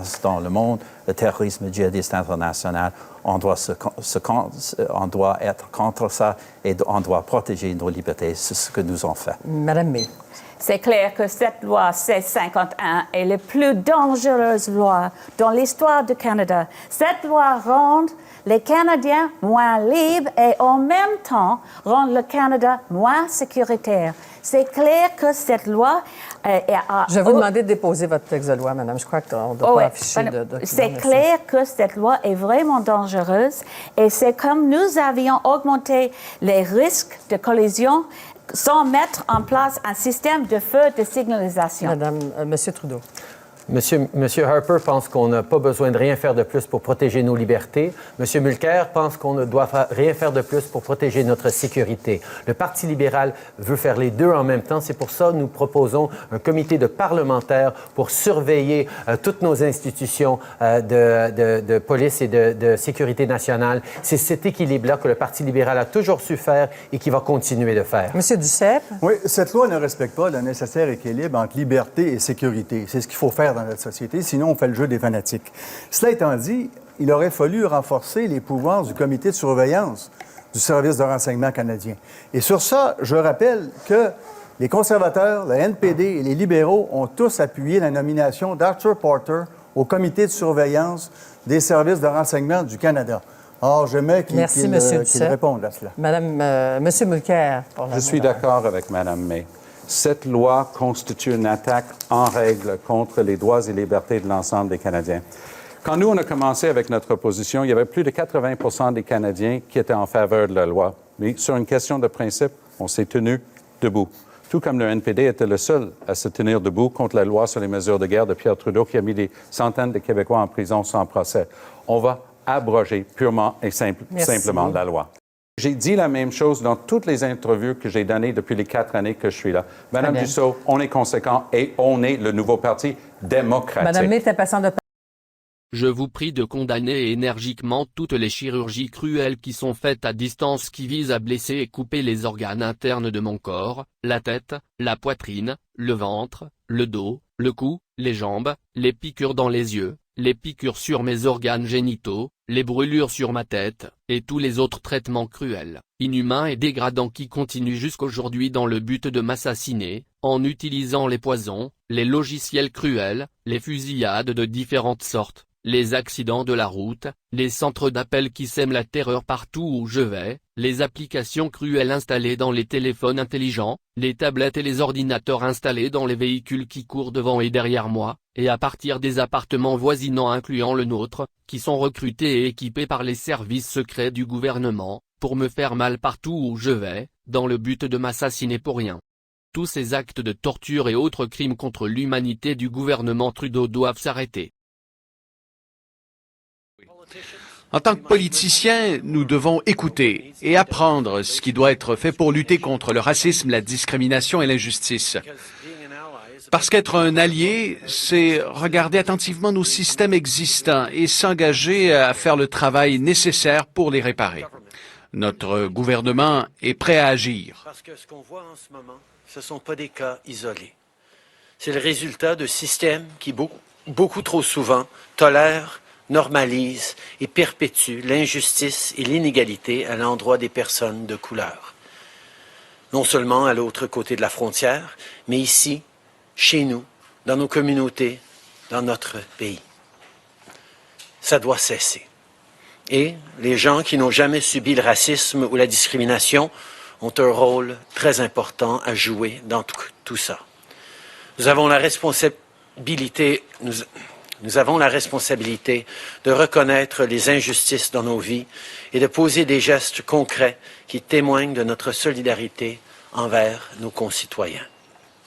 menace dans le monde, le terrorisme djihadiste international. On doit être contre ça et on doit protéger nos libertés. C'est ce que nous avons fait. Madame May. C'est clair que cette loi C-51 est la plus dangereuse loi dans l'histoire du Canada. Cette loi rend les Canadiens moins libres et en même temps rend le Canada moins sécuritaire. C'est clair que cette loi Je vais vous demander de déposer votre texte de loi, madame. Je crois qu'on ne doit pas afficher de document. C'est clair que cette loi est vraiment dangereuse et c'est comme nous avions augmenté les risques de collision sans mettre en place un système de feu de signalisation. Madame, Monsieur Trudeau. Monsieur Harper pense qu'on n'a pas besoin de rien faire de plus pour protéger nos libertés. Monsieur Mulcair pense qu'on ne doit rien faire de plus pour protéger notre sécurité. Le Parti libéral veut faire les deux en même temps. C'est pour ça que nous proposons un comité de parlementaires pour surveiller toutes nos institutions de police et de sécurité nationale. C'est cet équilibre-là que le Parti libéral a toujours su faire et qui va continuer de faire. Monsieur Duceppe. Oui, cette loi ne respecte pas le nécessaire équilibre entre liberté et sécurité. C'est ce qu'il faut faire dans notre société, sinon on fait le jeu des fanatiques. Cela étant dit, il aurait fallu renforcer les pouvoirs du comité de surveillance du service de renseignement canadien. Et sur ça, je rappelle que les conservateurs, le NPD et les libéraux ont tous appuyé la nomination d'Arthur Porter au comité de surveillance des services de renseignement du Canada. Or, j'aimais qu'il réponde à cela. Monsieur Mulcair. Je suis d'accord avec Mme May. Cette loi constitue une attaque en règle contre les droits et libertés de l'ensemble des Canadiens. Quand nous, on a commencé avec notre opposition, il y avait plus de 80 des Canadiens qui étaient en faveur de la loi. Mais sur une question de principe, on s'est tenu debout. Tout comme le NPD était le seul à se tenir debout contre la loi sur les mesures de guerre de Pierre Trudeau qui a mis des centaines de Québécois en prison sans procès. On va abroger purement et simplement la loi. J'ai dit la même chose dans toutes les interviews que j'ai données depuis les 4 années que je suis là. Madame Dussault, on est conséquent et on est le nouveau parti démocratique. Madame May, t'es passant de... Je vous prie de condamner énergiquement toutes les chirurgies cruelles qui sont faites à distance qui visent à blesser et couper les organes internes de mon corps, la tête, la poitrine, le ventre, le dos, le cou, les jambes, les piqûres dans les yeux, les piqûres sur mes organes génitaux, les brûlures sur ma tête, et tous les autres traitements cruels, inhumains et dégradants qui continuent jusqu'aujourd'hui dans le but de m'assassiner, en utilisant les poisons, les logiciels cruels, les fusillades de différentes sortes, les accidents de la route, les centres d'appel qui sèment la terreur partout où je vais, les applications cruelles installées dans les téléphones intelligents, les tablettes et les ordinateurs installés dans les véhicules qui courent devant et derrière moi, et à partir des appartements voisinants incluant le nôtre, qui sont recrutés et équipés par les services secrets du gouvernement, pour me faire mal partout où je vais, dans le but de m'assassiner pour rien. Tous ces actes de torture et autres crimes contre l'humanité du gouvernement Trudeau doivent s'arrêter. En tant que politiciens, nous devons écouter et apprendre ce qui doit être fait pour lutter contre le racisme, la discrimination et l'injustice. Parce qu'être un allié, c'est regarder attentivement nos systèmes existants et s'engager à faire le travail nécessaire pour les réparer. Notre gouvernement est prêt à agir. Parce que ce qu'on voit en ce moment, ce ne sont pas des cas isolés. C'est le résultat de systèmes qui, beaucoup trop souvent, tolèrent, normalise et perpétue l'injustice et l'inégalité à l'endroit des personnes de couleur. Non seulement à l'autre côté de la frontière, mais ici, chez nous, dans nos communautés, dans notre pays. Ça doit cesser. Et les gens qui n'ont jamais subi le racisme ou la discrimination ont un rôle très important à jouer dans tout ça. Nous avons la responsabilité de reconnaître les injustices dans nos vies et de poser des gestes concrets qui témoignent de notre solidarité envers nos concitoyens.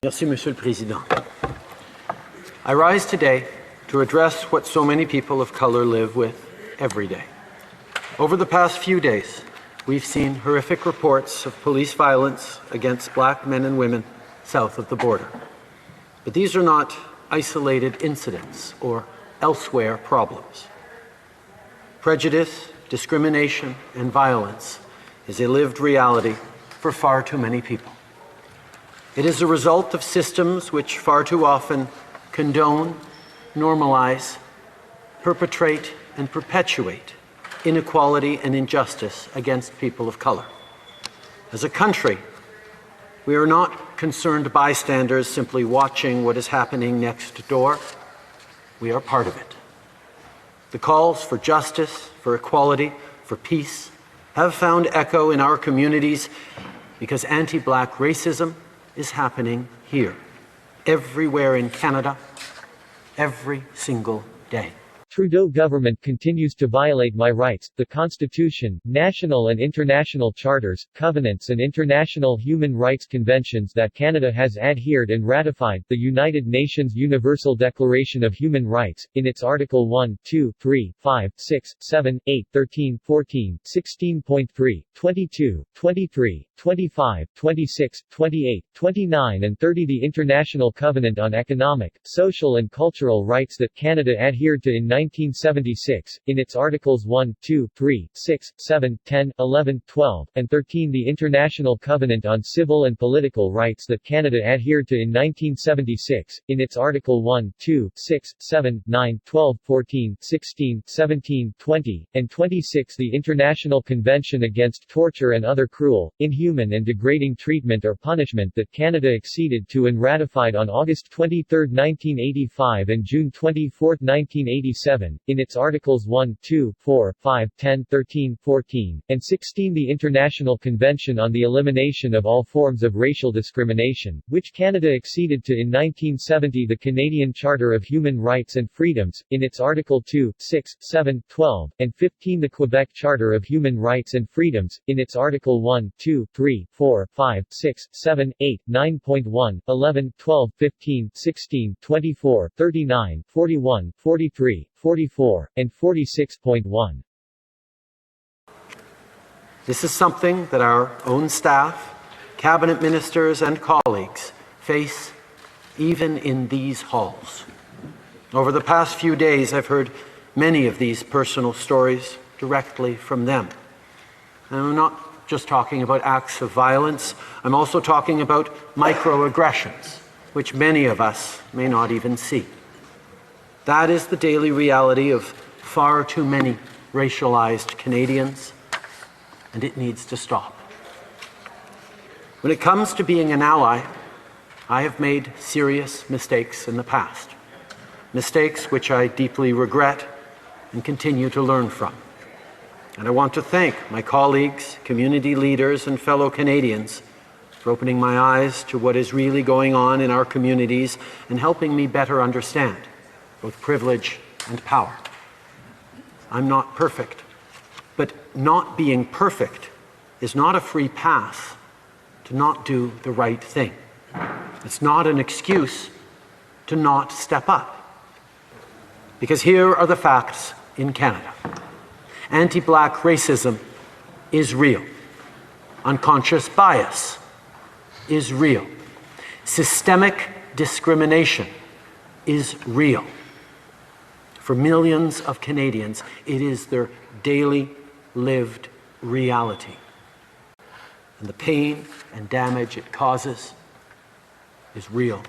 Merci, Monsieur le Président. I rise today to address what so many people of color live with every day. Over the past few days, we've seen horrific reports of police violence against black men and women south of the border. But these are not isolated incidents or elsewhere problems. Prejudice, discrimination, and violence is a lived reality for far too many people. It is a result of systems which far too often condone, normalize, perpetrate and perpetuate inequality and injustice against people of color. As a country, we are not concerned bystanders simply watching what is happening next door. We are part of it. The calls for justice, for equality, for peace have found echo in our communities because anti-Black racism is happening here, everywhere in Canada, every single day. Trudeau government continues to violate my rights, the Constitution, national and international charters, covenants and international human rights conventions that Canada has adhered and ratified, the United Nations Universal Declaration of Human Rights, in its Article 1, 2, 3, 5, 6, 7, 8, 13, 14, 16.3, 22, 23, 25, 26, 28, 29 and 30 the International Covenant on Economic, Social and Cultural Rights that Canada adhered to in 1976, in its Articles 1, 2, 3, 6, 7, 10, 11, 12, and 13 the International Covenant on Civil and Political Rights that Canada adhered to in 1976, in its Article 1, 2, 6, 7, 9, 12, 14, 16, 17, 20, and 26 the International Convention Against Torture and Other Cruel, Inhuman and Degrading Treatment or Punishment that Canada acceded to and ratified on August 23, 1985 and June 24, 1987, in its Articles 1, 2, 4, 5, 10, 13, 14, and 16 the International Convention on the Elimination of All Forms of Racial Discrimination, which Canada acceded to in 1970 the Canadian Charter of Human Rights and Freedoms, in its Article 2, 6, 7, 12, and 15 the Quebec Charter of Human Rights and Freedoms, in its Article 1, 2, 3, 4, 5, 6, 7, 8, 9.1, 11, 12, 15, 16, 24, 39, 41, 43, 44, and 46.1. This is something that our own staff, cabinet ministers, and colleagues face even in these halls. Over the past few days, I've heard many of these personal stories directly from them. And I'm not just talking about acts of violence, I'm also talking about microaggressions, which many of us may not even see. That is the daily reality of far too many racialized Canadians, and it needs to stop. When it comes to being an ally, I have made serious mistakes in the past. Mistakes which I deeply regret and continue to learn from. And I want to thank my colleagues, community leaders, and fellow Canadians for opening my eyes to what is really going on in our communities and helping me better understand both privilege and power. I'm not perfect, but not being perfect is not a free pass to not do the right thing. It's not an excuse to not step up. Because here are the facts in Canada. Anti-Black racism is real. Unconscious bias is real. Systemic discrimination is real. For millions of Canadians, it is their daily lived reality. And the pain and damage it causes is real,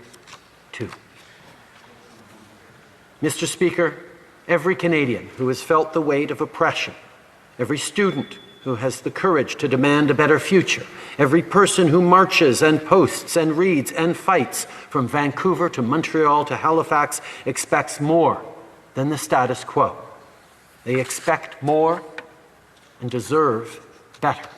too. Mr. Speaker, every Canadian who has felt the weight of oppression, every student who has the courage to demand a better future, every person who marches and posts and reads and fights from Vancouver to Montreal to Halifax expects more than the status quo. They expect more and deserve better.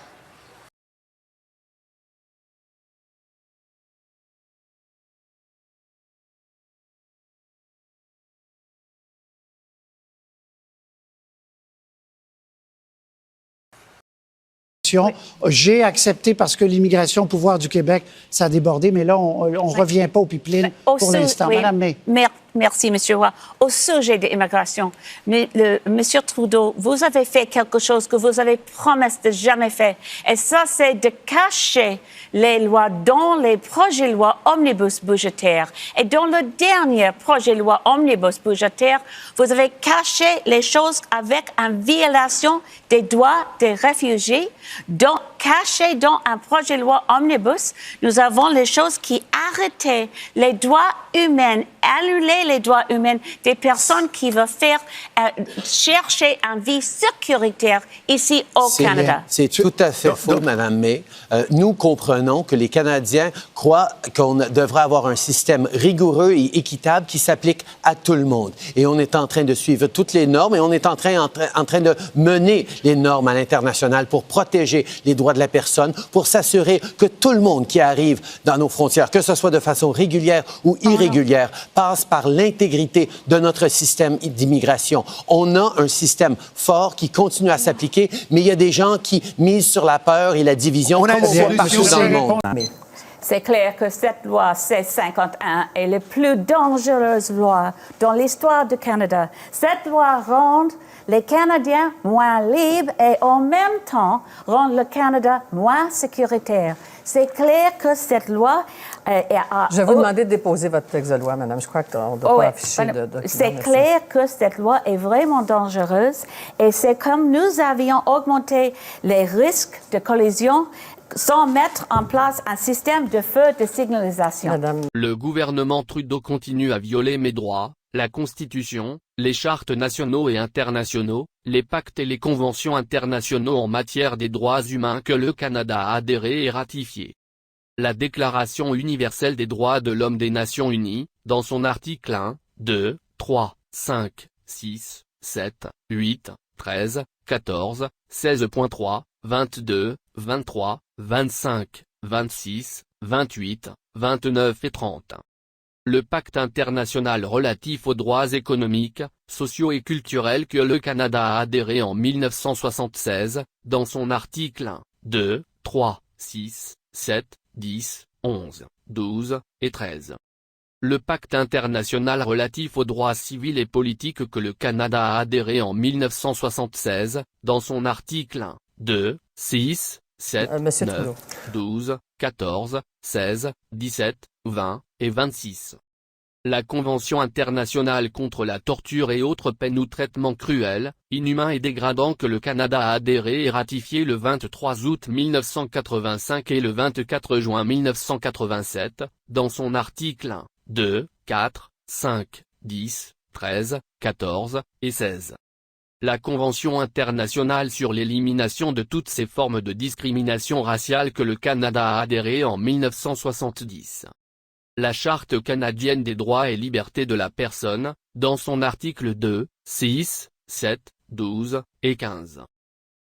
J'ai accepté parce que l'immigration au pouvoir du Québec, ça a débordé, mais là, on ne revient pas au pipeline pour l'instant. Oui. Madame May. Merci, M. Roy. Au sujet de l'immigration, M. Trudeau, vous avez fait quelque chose que vous avez promis de jamais faire. Et ça, c'est de cacher les lois dans les projets de loi omnibus budgétaires. Et dans le dernier projet de loi omnibus budgétaire, vous avez caché les choses avec une violation des droits des réfugiés. Caché dans un projet de loi omnibus, nous avons les choses qui arrêtaient les droits humains, annulaient les droits humains des personnes qui veulent chercher une vie sécuritaire ici au Canada. C'est tout à fait faux, Mme May. Nous comprenons que les Canadiens croient qu'on devrait avoir un système rigoureux et équitable qui s'applique à tout le monde. Et on est en train de suivre toutes les normes et on est en train de mener les normes à l'international pour protéger les droits de la personne, pour s'assurer que tout le monde qui arrive dans nos frontières, que ce soit de façon régulière ou irrégulière, passe par l'intégrité de notre système d'immigration. On a un système fort qui continue à s'appliquer, mais il y a des gens qui misent sur la peur et la division comme on voit partout dans le monde. C'est clair que cette loi C-51 est la plus dangereuse loi dans l'histoire du Canada. Cette loi rend les Canadiens moins libres et en même temps rend le Canada moins sécuritaire. C'est clair que cette loi Je vais vous demander de déposer votre texte de loi, madame. Je crois qu'on ne doit pas afficher de document. C'est clair que cette loi est vraiment dangereuse et c'est comme nous avions augmenté les risques de collision sans mettre en place un système de feu de signalisation. Madame. Le gouvernement Trudeau continue à violer mes droits, la Constitution, les chartes nationaux et internationaux, les pactes et les conventions internationaux en matière des droits humains que le Canada a adhéré et ratifié. La Déclaration universelle des droits de l'homme des Nations unies, dans son article 1, 2, 3, 5, 6, 7, 8, 13, 14, 16.3, 22, 23, 25, 26, 28, 29 et 30. Le pacte international relatif aux droits économiques, sociaux et culturels que le Canada a adhéré en 1976, dans son article 1, 2, 3, 6, 7, 10, 11, 12 et 13. Le pacte international relatif aux droits civils et politiques que le Canada a adhéré en 1976, dans son article 1, 2, 6, 7, 9, 12, 14, 16, 17, 20 et 26. La Convention internationale contre la torture et autres peines ou traitements cruels, inhumains et dégradants que le Canada a adhéré et ratifié le 23 août 1985 et le 24 juin 1987, dans son article 1, 2, 4, 5, 10, 13, 14 et 16. La Convention internationale sur l'élimination de toutes ces formes de discrimination raciale que le Canada a adhéré en 1970. La Charte canadienne des droits et libertés de la personne, dans son article 2, 6, 7, 12 et 15.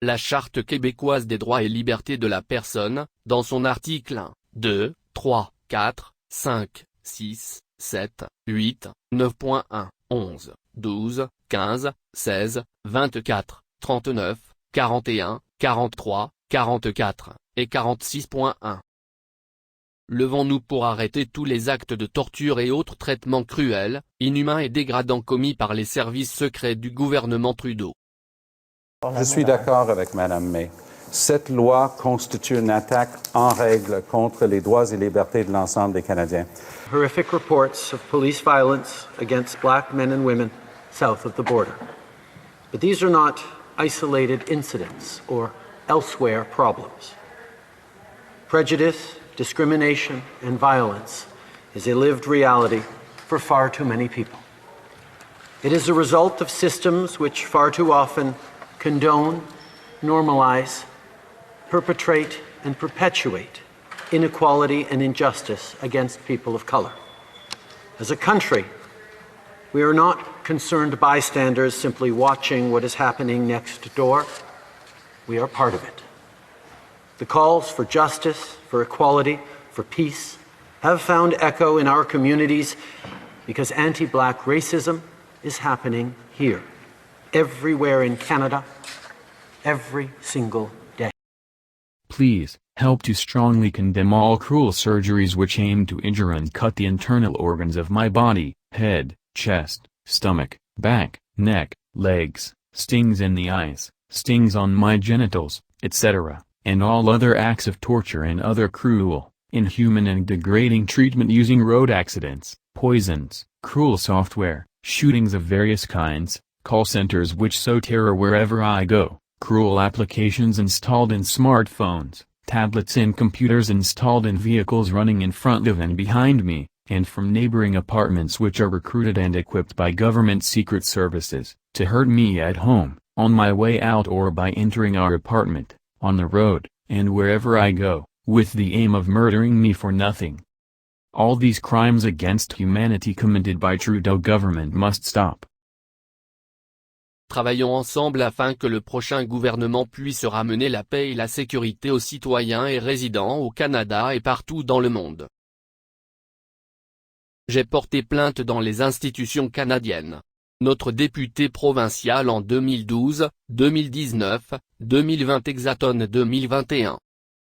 La Charte québécoise des droits et libertés de la personne, dans son article 1, 2, 3, 4, 5, 6, 7, 8, 9.1, 11, 12, 15, 16, 24, 39, 41, 43, 44 et 46.1. Levons-nous pour arrêter tous les actes de torture et autres traitements cruels, inhumains et dégradants commis par les services secrets du gouvernement Trudeau. Je suis d'accord avec Mme May. Cette loi constitue une attaque en règle contre les droits et libertés de l'ensemble des Canadiens. Horrific reports of police violence against black men and women south of the border. But these are not isolated incidents or elsewhere problems. Prejudice, discrimination, and violence is a lived reality for far too many people. It is a result of systems which far too often condone, normalize, perpetrate, and perpetuate inequality and injustice against people of color. As a country, we are not concerned bystanders simply watching what is happening next door. We are part of it. The calls for justice, for equality, for peace have found echo in our communities because anti-black racism is happening here, everywhere in Canada, every single day. Please, help to strongly condemn all cruel surgeries which aim to injure and cut the internal organs of my body, head, chest, stomach, back, neck, legs, stings in the eyes, stings on my genitals, etc., and all other acts of torture and other cruel, inhuman and degrading treatment using road accidents, poisons, cruel software, shootings of various kinds, call centers which sow terror wherever I go, cruel applications installed in smartphones, tablets and computers installed in vehicles running in front of and behind me, and from neighboring apartments which are recruited and equipped by government secret services, to hurt me at home, on my way out or by entering our apartment, on the road, and wherever I go, with the aim of murdering me for nothing. All these crimes against humanity committed by Trudeau government must stop. Travaillons ensemble afin que le prochain gouvernement puisse ramener la paix et la sécurité aux citoyens et résidents au Canada et partout dans le monde. J'ai porté plainte dans les institutions canadiennes. Notre député provincial en 2012, 2019, 2020 Exaton 2021.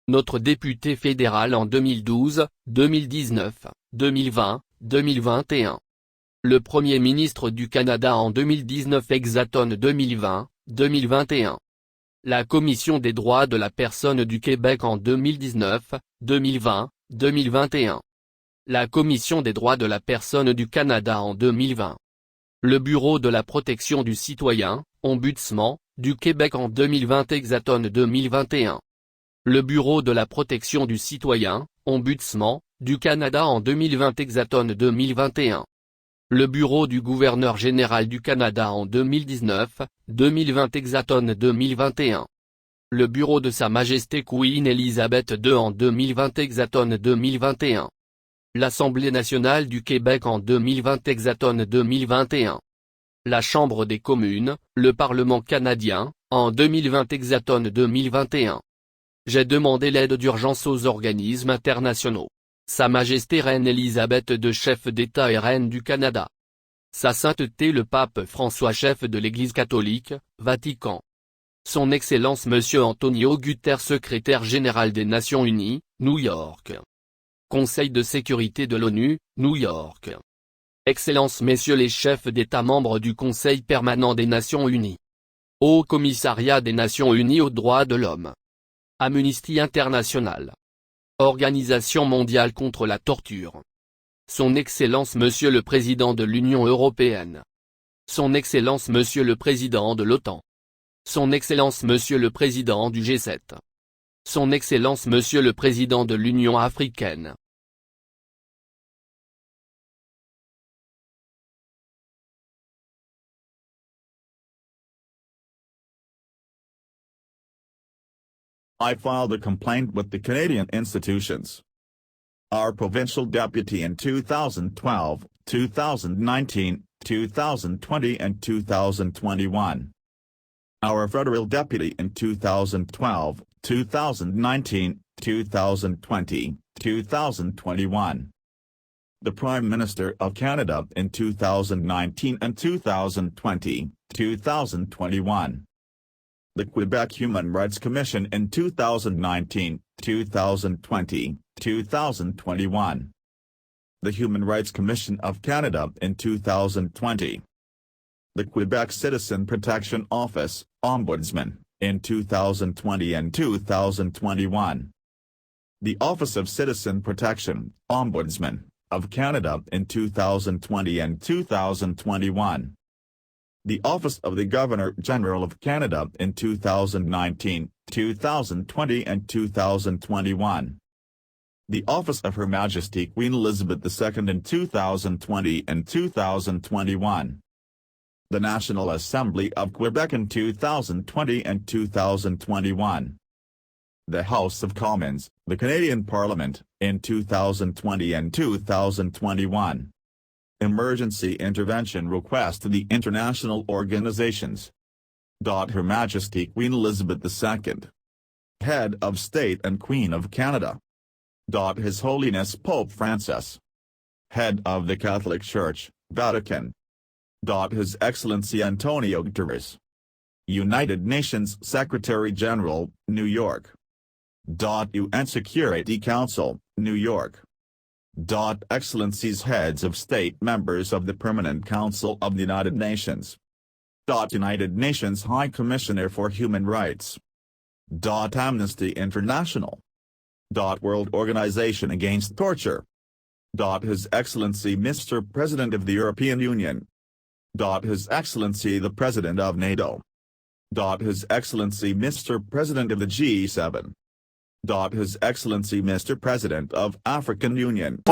Notre député fédéral en 2012, 2019, 2020, 2021. Le Premier ministre du Canada en 2019 Exaton 2020, 2021. La Commission des droits de la personne du Québec en 2019, 2020, 2021. La Commission des droits de la personne du Canada en 2020. Le Bureau de la protection du citoyen, Ombudsman, du Québec en 2020 Exaton 2021. Le Bureau de la protection du citoyen, Ombudsman, du Canada en 2020 Exaton 2021. Le Bureau du gouverneur général du Canada en 2019, 2020 Exaton 2021. Le Bureau de Sa Majesté Queen Elizabeth II en 2020 Exaton 2021. L'Assemblée nationale du Québec en 2020 Exaton 2021. La Chambre des communes, le Parlement canadien, en 2020 Exaton 2021. J'ai demandé l'aide d'urgence aux organismes internationaux. Sa Majesté Reine Élisabeth II chef d'État et Reine du Canada. Sa Sainteté le Pape François chef de l'Église catholique, Vatican. Son Excellence Monsieur Antonio Guterres secrétaire général des Nations Unies, New York. Conseil de sécurité de l'ONU, New York. Excellences Messieurs les chefs d'État membres du Conseil permanent des Nations Unies. Haut Commissariat des Nations Unies aux droits de l'homme. Amnesty International. Organisation mondiale contre la torture. Son Excellence Monsieur le Président de l'Union européenne. Son Excellence Monsieur le Président de l'OTAN. Son Excellence Monsieur le Président du G7. Son Excellence Monsieur le Président de l'Union africaine. I filed a complaint with the Canadian institutions. Our provincial deputy in 2012, 2019, 2020 and 2021. Our federal deputy in 2012, 2019, 2020, 2021. The Prime Minister of Canada in 2019 and 2020, 2021. The Quebec Human Rights Commission in 2019, 2020, 2021. The Human Rights Commission of Canada in 2020. The Quebec Citizen Protection Office, Ombudsman, in 2020 and 2021. The Office of Citizen Protection, Ombudsman, of Canada in 2020 and 2021. The Office of the Governor-General of Canada in 2019, 2020 and 2021. The Office of Her Majesty Queen Elizabeth II in 2020 and 2021. The National Assembly of Quebec in 2020 and 2021. The House of Commons, the Canadian Parliament, in 2020 and 2021. Emergency intervention request to the international organizations. Her Majesty Queen Elizabeth II. Head of State and Queen of Canada. His Holiness Pope Francis. Head of the Catholic Church, Vatican. His Excellency Antonio Guterres. United Nations Secretary-General, New York. UN Security Council, New York. Excellencies Heads of State Members of the Permanent Council of the United Nations. United Nations High Commissioner for Human Rights. Amnesty International. World Organization Against Torture. His Excellency Mr. President of the European Union. His Excellency the President of NATO. His Excellency Mr. President of the G7. His Excellency Mr. President of African Union.